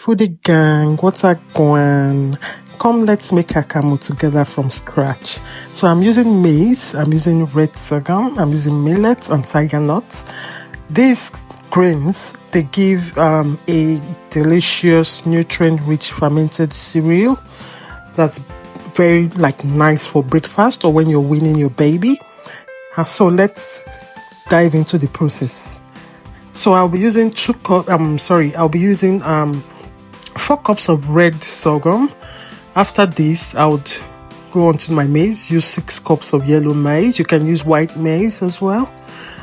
Foodie gang, what's up going? Come, let's make Akamu together from scratch. So I'm using maize, I'm using red sorghum, I'm using millet and tiger nuts. These grains, they give a delicious, nutrient-rich fermented cereal that's very nice for breakfast or when you're weaning your baby. So let's dive into the process. So I'll be using 4 cups of red sorghum. After this, I would go on to my maize, use 6 cups of yellow maize. You can use white maize as well.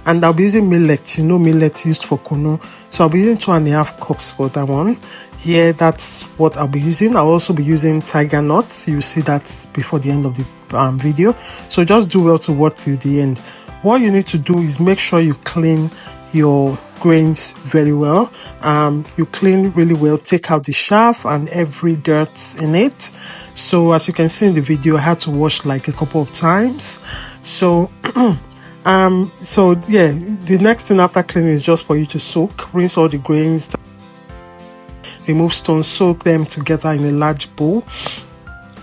And I'll be using millet. You know millet used for kunu. So I'll be using 2.5 cups for that one. Here, that's what I'll be using. I'll also be using tiger nuts. You'll see that before the end of the video. So just do well to watch till the end. What you need to do is make sure you clean your grains very well. You clean really well, take out the chaff and every dirt in it. So as you can see in the video, I had to wash a couple of times. So the next thing after cleaning is just for you to soak. Rinse all the grains, remove stones, soak them together in a large bowl.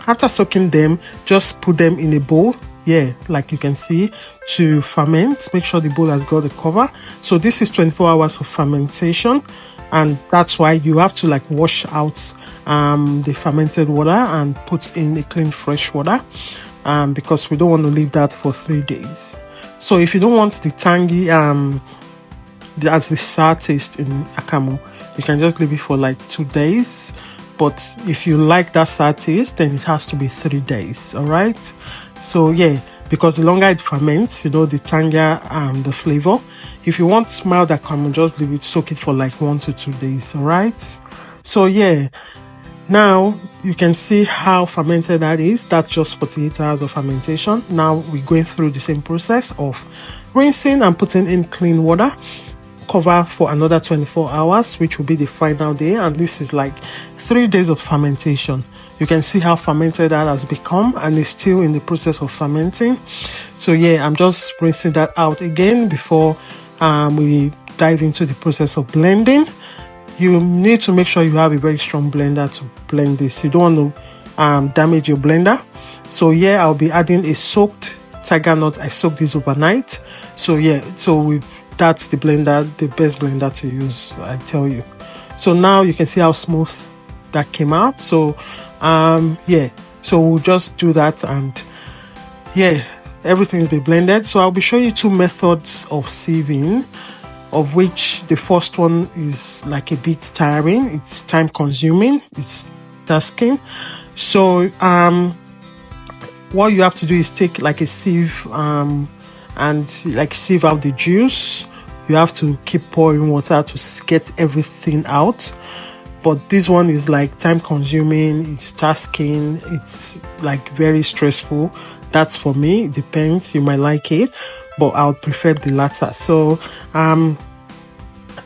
After soaking them, just put them in a bowl, like you can see, to ferment. Make sure the bowl has got the cover. So this is 24 hours of fermentation, and that's why you have to wash out the fermented water and put in a clean fresh water, because we don't want to leave that for 3 days. So if you don't want the tangy the sour taste in Akamu, you can just leave it for 2 days. But if you like that sour taste, then it has to be 3 days. All right. So because the longer it ferments, the tangier the flavor. If you want mild Akamu, just leave it, soak it for 1 to 2 days. All right. So now you can see how fermented that is. That's just 48 hours of fermentation. Now we're going through the same process of rinsing and putting in clean water. Cover for another 24 hours, which will be the final day, and this is 3 days of fermentation. You can see how fermented that has become, and it's still in the process of fermenting. So I'm just rinsing that out again before we dive into the process of blending. You need to make sure you have a very strong blender to blend this. You don't want to damage your blender. So I'll be adding a soaked tiger nut. I soaked this overnight. So that's the blender, the best blender to use, I tell you. So now you can see how smooth that came out. So so we'll just do that, and everything's been blended. So I'll be showing you 2 methods of sieving, of which the first one is a bit tiring. It's time consuming, it's tasking. So what you have to do is take a sieve and sieve out the juice. You have to keep pouring water to get everything out. But this one is time consuming, it's tasking, it's very stressful. That's for me. It depends, you might like it, but I would prefer the latter. So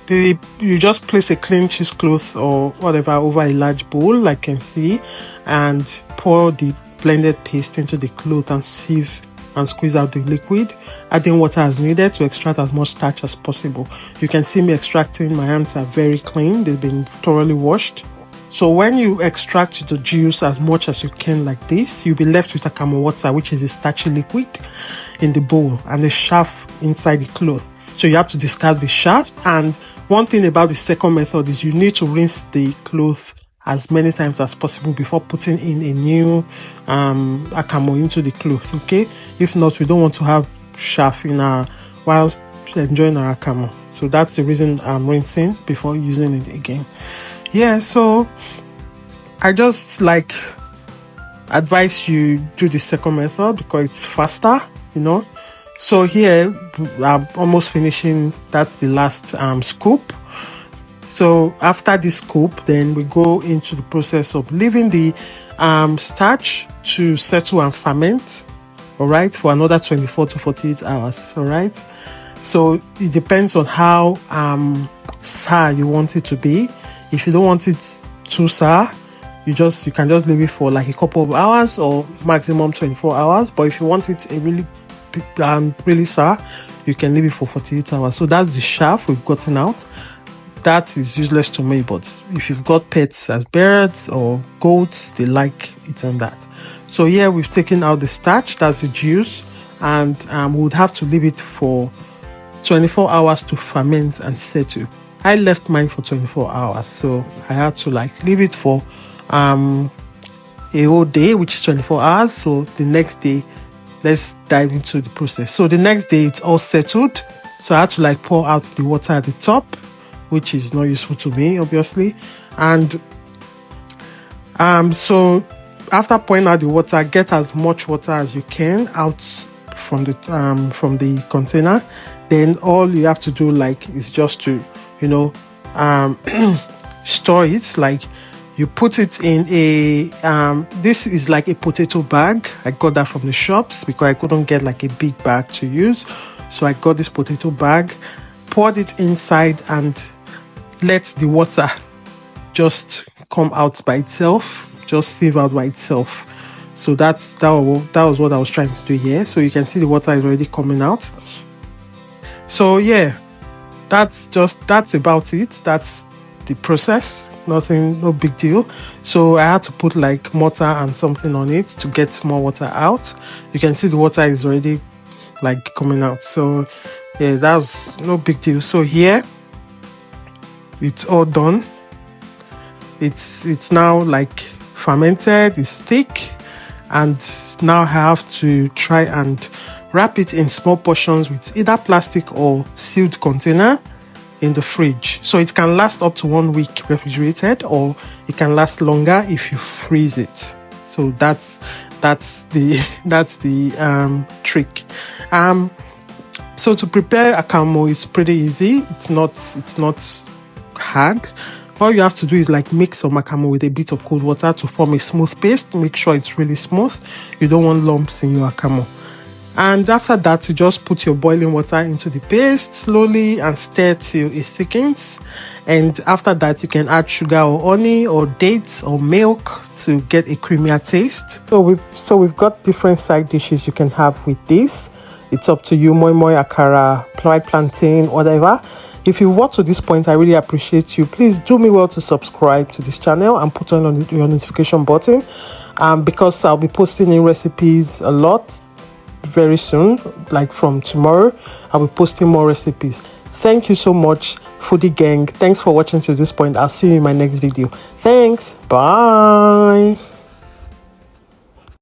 you just place a clean cheesecloth or whatever over a large bowl, like you can see, and pour the blended paste into the cloth and sieve and squeeze out the liquid, adding water as needed to extract as much starch as possible. You can see me extracting. My hands are very clean, they've been thoroughly washed. So when you extract the juice as much as you can like this, you'll be left with Akamu water, which is a starchy liquid in the bowl, and the chaff inside the cloth. So you have to discard the chaff. And one thing about the second method is you need to rinse the cloth as many times as possible before putting in a new Akamu into the cloth, okay? If not, we don't want to have chaff in while enjoying our Akamu. So that's the reason I'm rinsing before using it again. So I just advise you do the second method because it's faster, So here I'm almost finishing. That's the last scoop. So after this scoop, then we go into the process of leaving the starch to settle and ferment, all right, for another 24 to 48 hours, all right. So it depends on how sour you want it to be. If you don't want it too sour, you can just leave it for a couple of hours or maximum 24 hours. But if you want it really sour, you can leave it for 48 hours. So that's the chaff we've gotten out. that is useless to me, but if you've got pets as birds or goats, they like eating that. So here we've taken out the starch, that's the juice, and we would have to leave it for 24 hours to ferment and settle. I left mine for 24 hours, so I had to like leave it for a whole day, which is 24 hours. So the next day, let's dive into the process. So the next day, it's all settled. So I had to like pour out the water at the top, which is not useful to me, obviously. And so after pouring out the water, get as much water as you can out from the container. Then all you have to do like is just to, you know, store it. Like you put it in a this is like a potato bag. I got that from the shops because I couldn't get like a big bag to use. So I got this potato bag, poured it inside, and let the water just come out by itself, just sieve out by itself. So that was what I was trying to do here. So you can see the water is already coming out. So yeah, that's about it. That's the process. No big deal. So I had to put like mortar and something on it to get more water out. You can see the water is already like coming out. So yeah, that was no big deal. So here it's all done. It's now like fermented, it's thick, and now I have to try and wrap it in small portions with either plastic or sealed container in the fridge. So it can last up to 1 week refrigerated, or it can last longer if you freeze it. So that's the trick. So to prepare akamu is pretty easy. It's not hard. All you have to do is like mix some akamu with a bit of cold water to form a smooth paste. Make sure it's really smooth. You don't want lumps in your akamu. And after that, you just put your boiling water into the paste slowly and stir till it thickens. And after that, you can add sugar or honey or dates or milk to get a creamier taste. So we've got different side dishes you can have with this. It's up to you. Moi moi, akara, fried plantain, whatever. If you watch to this point, I really appreciate you. Please do me well to subscribe to this channel and put on your notification button, because I'll be posting new recipes a lot very soon. Like from tomorrow, I'll be posting more recipes. Thank you so much, foodie gang. Thanks for watching to this point. I'll see you in my next video. Thanks. Bye.